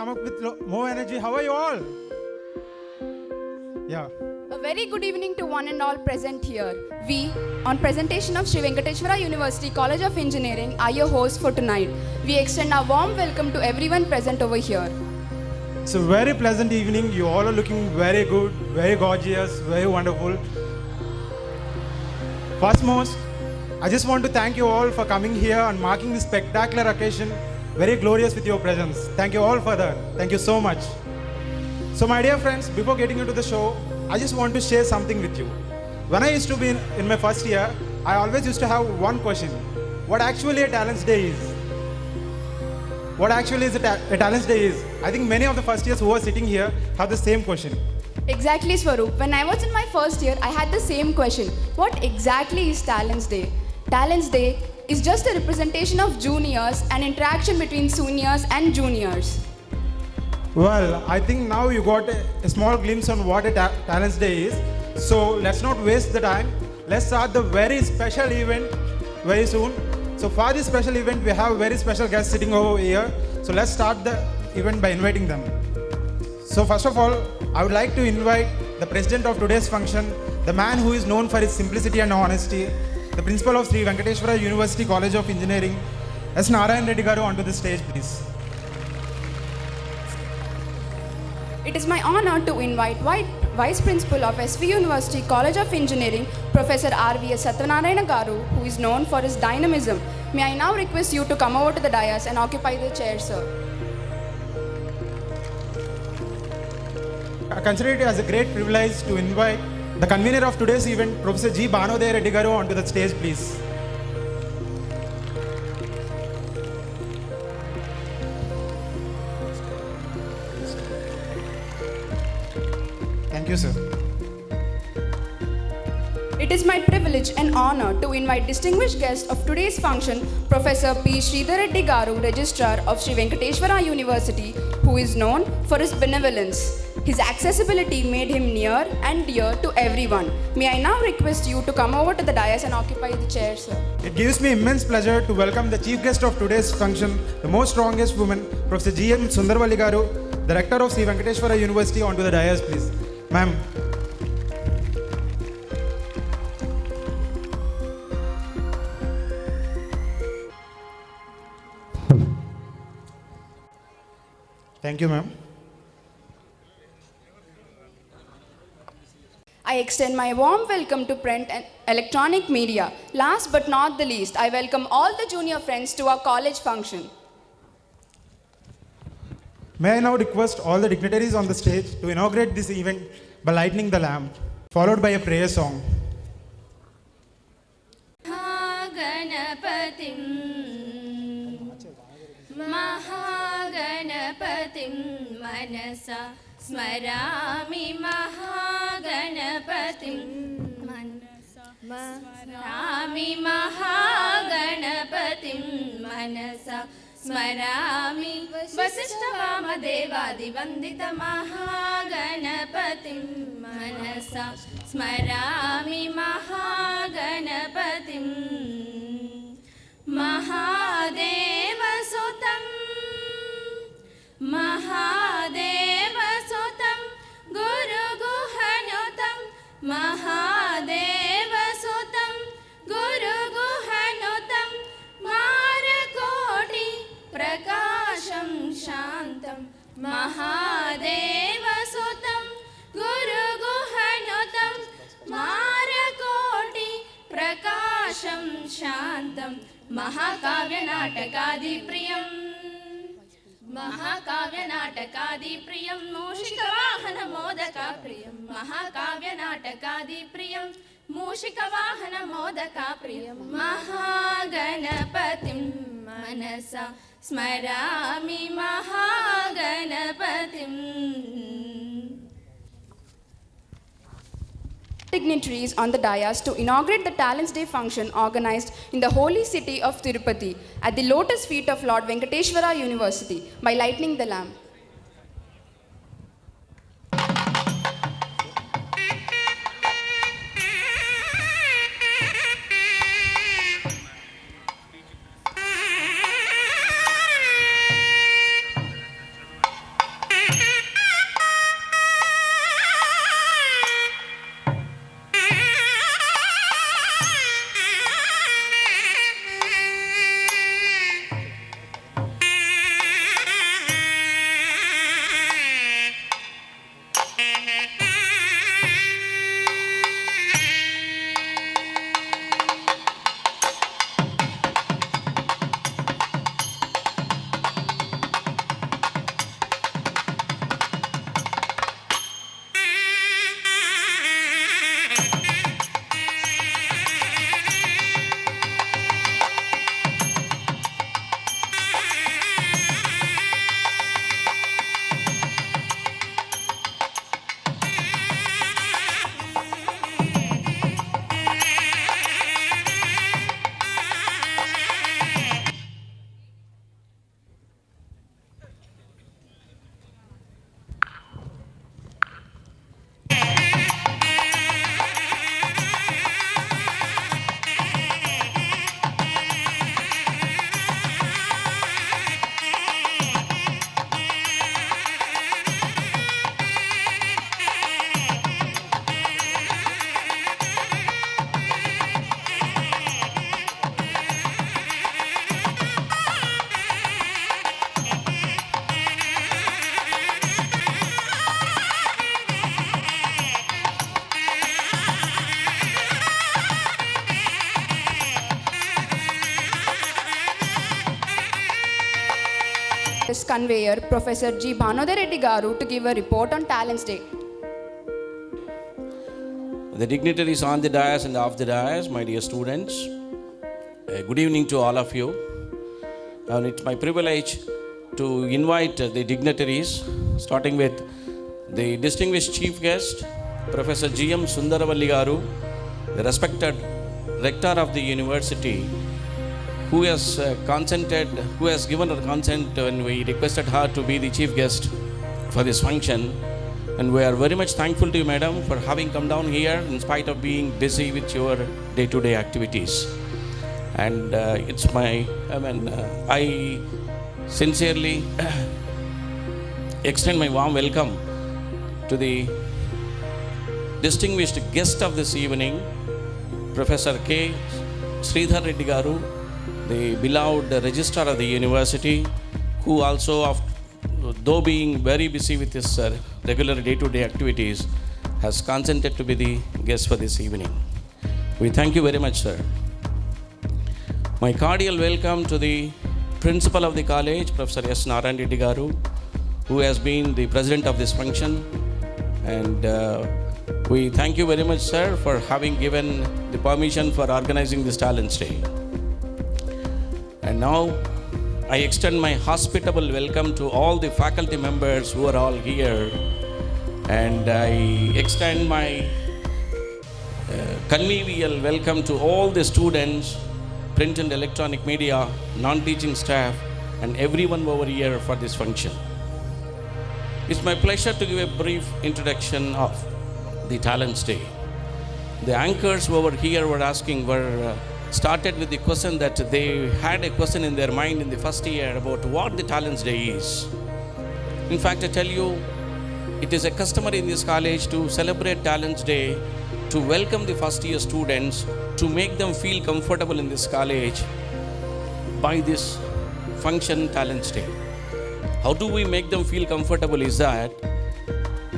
come up with more energy. How are you all? Yeah. A very good evening to one and all present here. We, on presentation of Sri Venkateshwara University College of Engineering, are your hosts for tonight. We extend our warm welcome to everyone present over here. It's a very pleasant evening. You all are looking very good, very gorgeous, very wonderful. Firstmost, I just want to thank you all for coming here and marking this spectacular occasion, very glorious with your presence. Thank you all for that. Thank you so much. So my dear friends, before getting into the show, I just want to share something with you. When I used to be in my first year, I always used to have one question. What actually a Talents Day is? What actually is a Talents Day is? I think many of the first years who are sitting here have the same question. Exactly, Swaroop. When I was in my first year, I had the same question. What exactly is Talents Day? Talents Day is just a representation of juniors and interaction between seniors and juniors. Well, I think now you got a small glimpse on what a Talents Day is. So let's not waste the time. Let's start the very special event very soon. So for this special event, we have very special guests sitting over here. So let's start the event by inviting them. So first of all, I would like to invite the president of today's function, the man who is known for his simplicity and honesty, the principal of Sri Venkateshwara University College of Engineering, S. Narayan Reddy Garu, onto the stage, please. It is my honor to invite Vice Principal of SV University College of Engineering, Professor R.V.S. Satyanarayana Garu, who is known for his dynamism. May I now request you to come over to the dais and occupy the chair, sir. I consider it as a great privilege to invite the convener of today's event, Professor G. Bhanodaya Reddy Garu, onto the stage, please. Thank you, sir. It is my privilege and honor to invite distinguished guest of today's function, Professor P. Sridhar Reddy Garu, Registrar of Sri Venkateshwara University, who is known for his benevolence. His accessibility made him near and dear to everyone. May I now request you to come over to the dais and occupy the chair, sir. It gives me immense pleasure to welcome the chief guest of today's function, the most strongest woman, Professor G. M. Sundarvalli Garu, the rector of Sri Venkateshwara University, onto the dais, please. Ma'am. Thank you, ma'am. I extend my warm welcome to print and electronic media. Last but not the least, I welcome all the junior friends to our college function. May I now request all the dignitaries on the stage to inaugurate this event by lighting the lamp, followed by a prayer song. Mahaganapatim manasa smarami Mahaganapatim manasa smarami Mahaganapatim manasa Smarami Vasishtavamadevaadivandita Mahaganapatim manasa Smarami Mahaganapatim Mahadevasutam Mahadevasutam Guru Guhanutam Mahadevasutam Guru Guhanutam Marakoti Prakasham Shantam Mahadevasutam Guru Guhanutam Marakoti Prakasham Shantam Mahakavya Natakadi Priyam Mahakavya Natakadi Priyam Mushika Vahana Modaka Priyam Mahakavya Natakadi Priyam Mushika Vahana Modaka Priyam Mahaganapatim Manasa Smarami Mahaganapatim. Dignitaries on the dais to inaugurate the Talents Day function organized in the holy city of Tirupati at the lotus feet of Lord Venkateshwara University by lighting the lamp. this conveyor Professor G. Bhanodar Reddy Garu to give a report on Talents Day. The dignitaries on the dais and off the dais, my dear students, good evening to all of you. And it's my privilege to invite the dignitaries, starting with the distinguished chief guest, Professor G.M. Sundaravalli Garu, the respected rector of the university, who has given her consent when we requested her to be the chief guest for this function. And we are very much thankful to you, madam, for having come down here in spite of being busy with your day-to-day activities. And I sincerely extend my warm welcome to the distinguished guest of this evening, Professor K. Sridhar Reddy Garu, the beloved registrar of the university, who also, though being very busy with his regular day-to-day activities, has consented to be the guest for this evening. We thank you very much, sir. My cordial welcome to the principal of the college, Professor S. Narayan Reddy Garu, who has been the president of this function. And we thank you very much, sir, for having given the permission for organizing this Talents Day. And now, I extend my hospitable welcome to all the faculty members who are all here, and I extend my convivial welcome to all the students, print and electronic media, non-teaching staff, and everyone over here for this function. It's my pleasure to give a brief introduction of the Talents Day. The anchors over here were started with the question that they had a question in their mind in the first year about what the Talents Day is. In fact, I tell you, it is a customary in this college to celebrate Talents Day, to welcome the first year students, to make them feel comfortable in this college by this function, Talents Day. How do we make them feel comfortable is that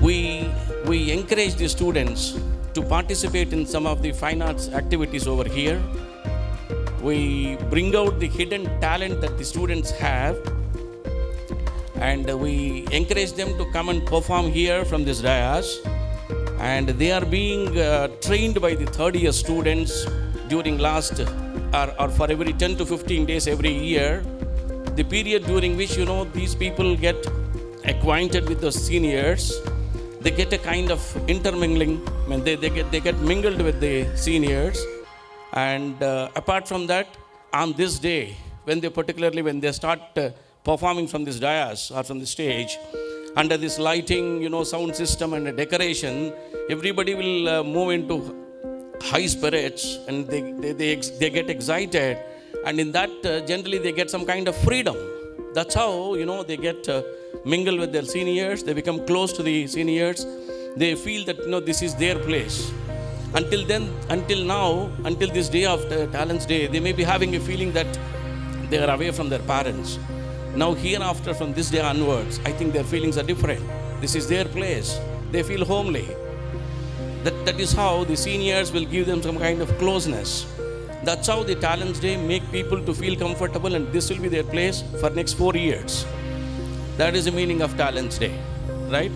we encourage the students to participate in some of the fine arts activities over here. We bring out the hidden talent that the students have, and we encourage them to come and perform here from this dais. And they are being trained by the third year students during last or for every 10 to 15 days every year, the period during which these people get acquainted with the seniors. They get a kind of intermingling. I mean, they get mingled with the seniors. And apart from that, on this day, when they start performing from this dais or from the stage, under this lighting, sound system and decoration, everybody will move into high spirits, and they get excited. And in that, generally, they get some kind of freedom. That's how, they get mingle with their seniors. They become close to the seniors. They feel that, this is their place. Until this day of Talents Day, they may be having a feeling that they are away from their parents. Now, hereafter, from this day onwards, I think their feelings are different. This is their place. They feel homely. That is how the seniors will give them some kind of closeness. That's how the Talents Day make people to feel comfortable, and this will be their place for next 4 years. That is the meaning of Talents Day, right?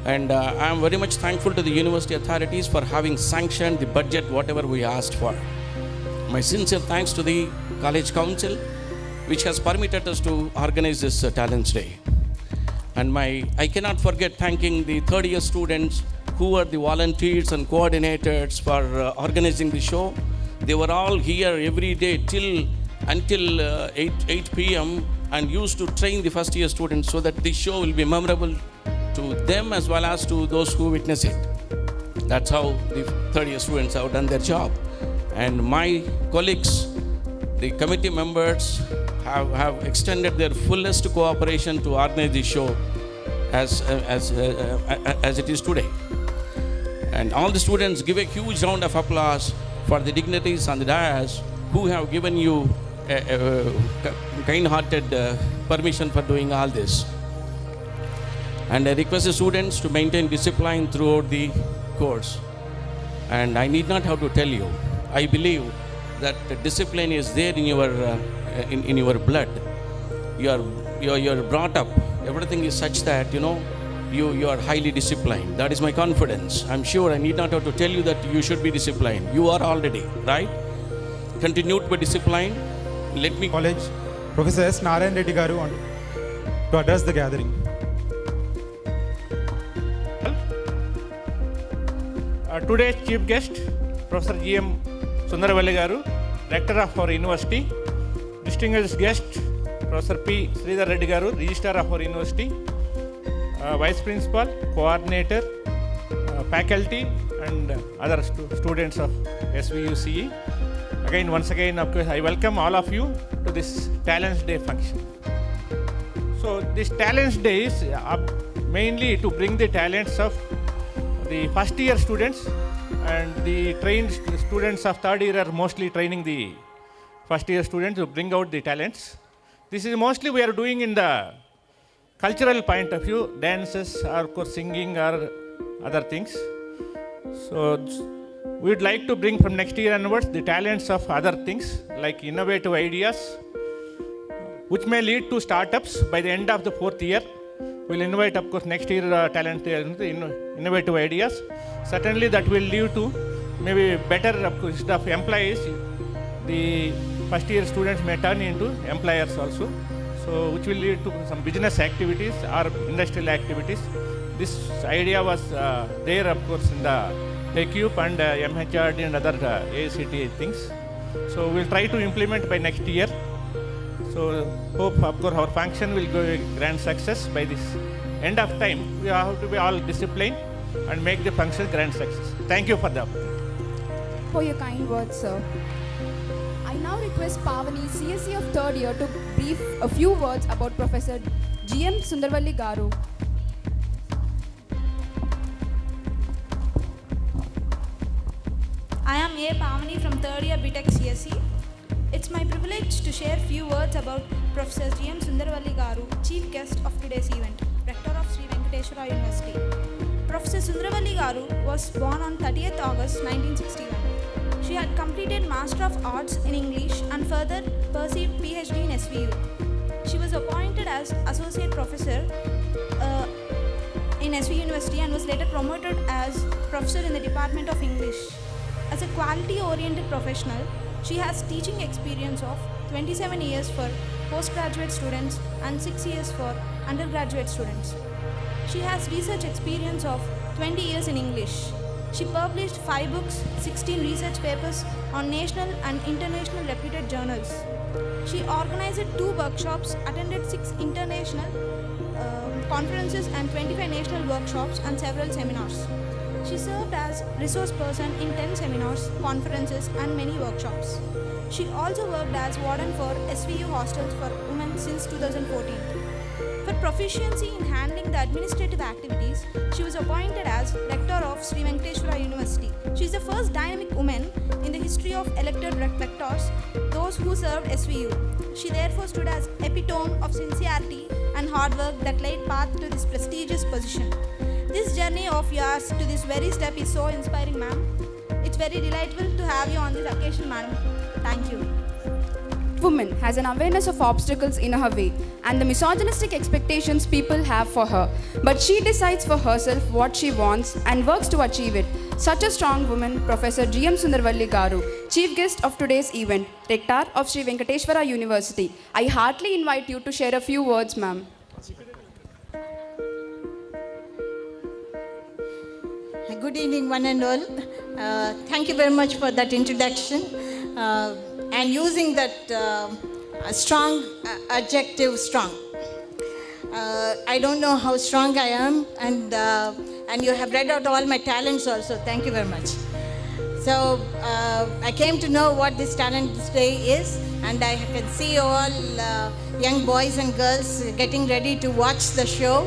And I am very much thankful to the university authorities for having sanctioned the budget, whatever we asked for. My sincere thanks to the College Council, which has permitted us to organize this Talents Day. And I cannot forget thanking the third year students who are the volunteers and coordinators for organizing the show. They were all here every day until 8 p.m. and used to train the first year students so that this show will be memorable to them as well as to those who witness it. That's how the third year students have done their job. And my colleagues, the committee members, have extended their fullest cooperation to organize the show as it is today. And all the students, give a huge round of applause for the dignitaries on the dais who have given you a kind-hearted permission for doing all this. And I request the students to maintain discipline throughout the course. And I need not have to tell you, I believe that discipline is there in your blood. You are you're brought up, everything is such that, you are highly disciplined. That is my confidence. I'm sure I need not have to tell you that you should be disciplined. You are already, right? Continue to be disciplined. Let me College, Professor S. Narayan Reddy Garu to address the gathering. Today's chief guest, Professor G.M. Sundarvalli Garu, Rector of our university. Distinguished guest, Professor P. Sridhar Reddy Garu, Registrar of our university. Vice Principal, Coordinator, faculty and other students of SVUCE. Once again, of course, I welcome all of you to this Talents Day function. So this Talents Day is mainly to bring the talents of the first year students, and the trained students of third year are mostly training the first year students to bring out the talents. This is mostly we are doing in the cultural point of view, dances or of course singing or other things. So we would like to bring from next year onwards the talents of other things like innovative ideas, which may lead to startups by the end of the fourth year. We'll invite, of course, next year talent innovative ideas. Certainly that will lead to maybe better, of course, instead of employees, the first year students may turn into employers also. So which will lead to some business activities or industrial activities. This idea was there, of course, in the TechCube and MHRD and other ACT things. So we'll try to implement by next year. So hope, of course, our function will go a grand success by this end of time. We have to be all disciplined and make the function grand success. Thank you for the opportunity. For your kind words, sir. I now request Pavani, CSE of third year, to brief a few words about Professor G.M. Sundarvalli Garu. I am A. Pavani from third year BTech CSE. It's my privilege to share a few words about Professor G.M. Sundarvalli Garu, chief guest of today's event, Rector of Sri Venkateshwara University. Professor Sundarvalli Garu was born on 30th August 1961. She had completed Master of Arts in English and further pursued PhD in SVU. She was appointed as Associate Professor in SVU University and was later promoted as Professor in the Department of English. As a quality-oriented professional, she has teaching experience of 27 years for postgraduate students and 6 years for undergraduate students. She has research experience of 20 years in English. She published 5 books, 16 research papers on national and international reputed journals. She organized 2 workshops, attended 6 international conferences and 25 national workshops and several seminars. She served as resource person in 10 seminars, conferences and many workshops. She also worked as warden for SVU hostels for women since 2014. For proficiency in handling the administrative activities, she was appointed as Rector of Sri Venkateshwara University. She is the first dynamic woman in the history of elected rectors, those who served SVU. She therefore stood as epitome of sincerity and hard work that laid path to this prestigious position. This journey of yours to this very step is so inspiring, ma'am. It's very delightful to have you on this occasion, madam. Thank you. Woman has an awareness of obstacles in her way and the misogynistic expectations people have for her. But she decides for herself what she wants and works to achieve it. Such a strong woman, Professor G.M. Sundarvalli Garu, chief guest of today's event, Rector of Sri Venkateshwara University. I heartily invite you to share a few words, ma'am. Good evening, one and all. Thank you very much for that introduction. And using that strong adjective, strong. I don't know how strong I am, and you have read out all my talents also. Thank you very much. So I came to know what this Talents Day is, and I can see all young boys and girls getting ready to watch the show.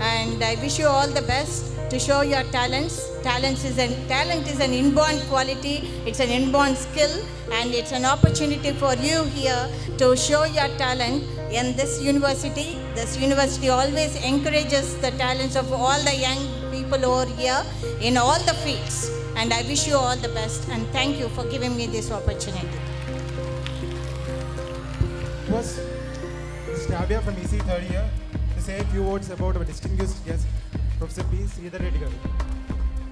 And I wish you all the best to show your talents. Talent is an inborn quality, it's an inborn skill, and it's an opportunity for you here to show your talent in this university. This university always encourages the talents of all the young people over here in all the fields. And I wish you all the best, and thank you for giving me this opportunity. Was Shravya from EC third year to say a few words about our distinguished guest, Professor P. Sridhar Reddy garu.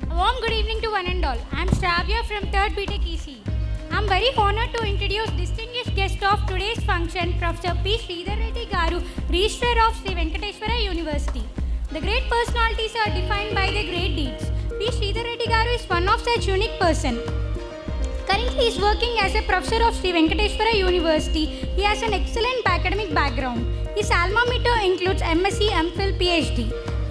A warm good evening to one and all. I am Shravya from 3rd BTech EC. I am very honored to introduce distinguished guest of today's function, Professor P. Sridhar Reddy garu, Registrar of Sri Venkateshwara University. The great personalities are defined by their great deeds. P. Sridhar Reddy garu is one of such unique person. Currently, he is working as a professor of Sri Venkateshwara University. He has an excellent academic background. His alma mater includes MSc, MPhil, PhD.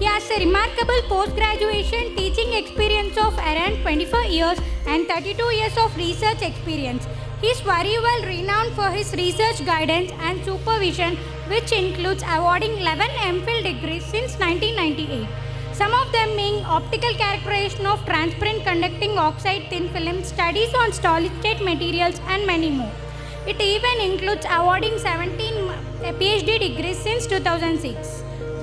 He has a remarkable post-graduation teaching experience of around 24 years and 32 years of research experience. He is very well renowned for his research guidance and supervision, which includes awarding 11 MPhil degrees since 1998. Some of them being optical characterization of transparent conducting oxide thin film, studies on solid state materials, and many more. It even includes awarding 17 PhD degrees since 2006.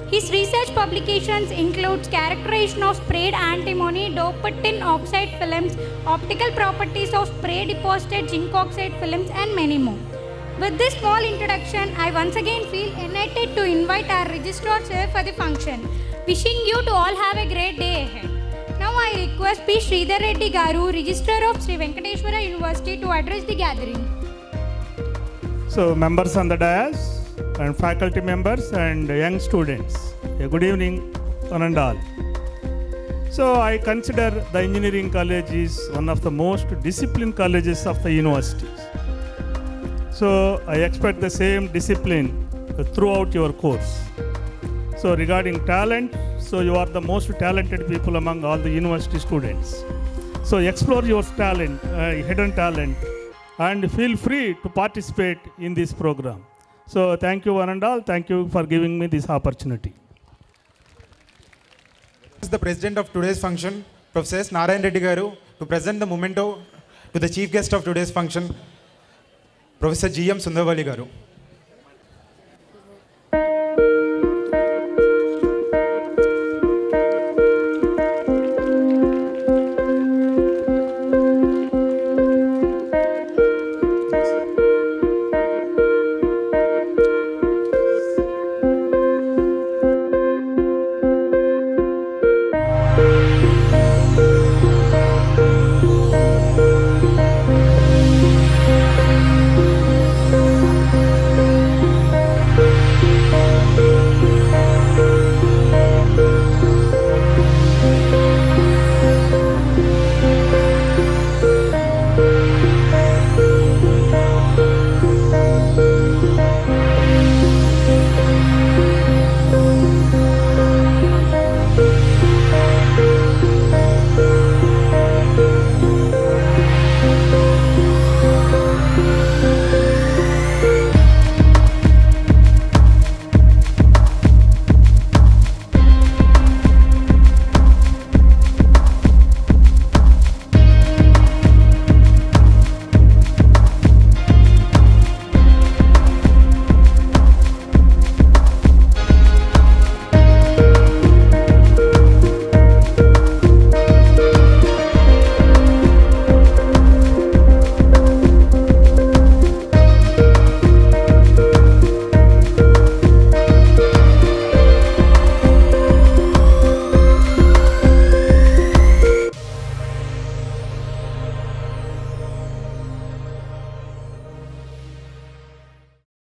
His research publications include characterization of sprayed antimony, doped tin oxide films, optical properties of spray deposited zinc oxide films, and many more. With this small introduction, I once again feel elated to invite our registrar sir for the function. Wishing you to all have a great day ahead. Now I request P. Sridhar Reddy garu, Registrar of Sri Venkateshwara University, to address the gathering. So, members on the dais and faculty members and young students, a good evening, one and all. So, I consider the engineering college is one of the most disciplined colleges of the universities. So, I expect the same discipline throughout your course. So, regarding talent, so you are the most talented people among all the university students. So, explore your talent, hidden talent, and feel free to participate in this program. So thank you one and all. Thank you for giving me this opportunity. This is the president of today's function, Professor S. Narayan Reddy garu, to present the memento to the chief guest of today's function, Professor G.M. Sundarvalli garu.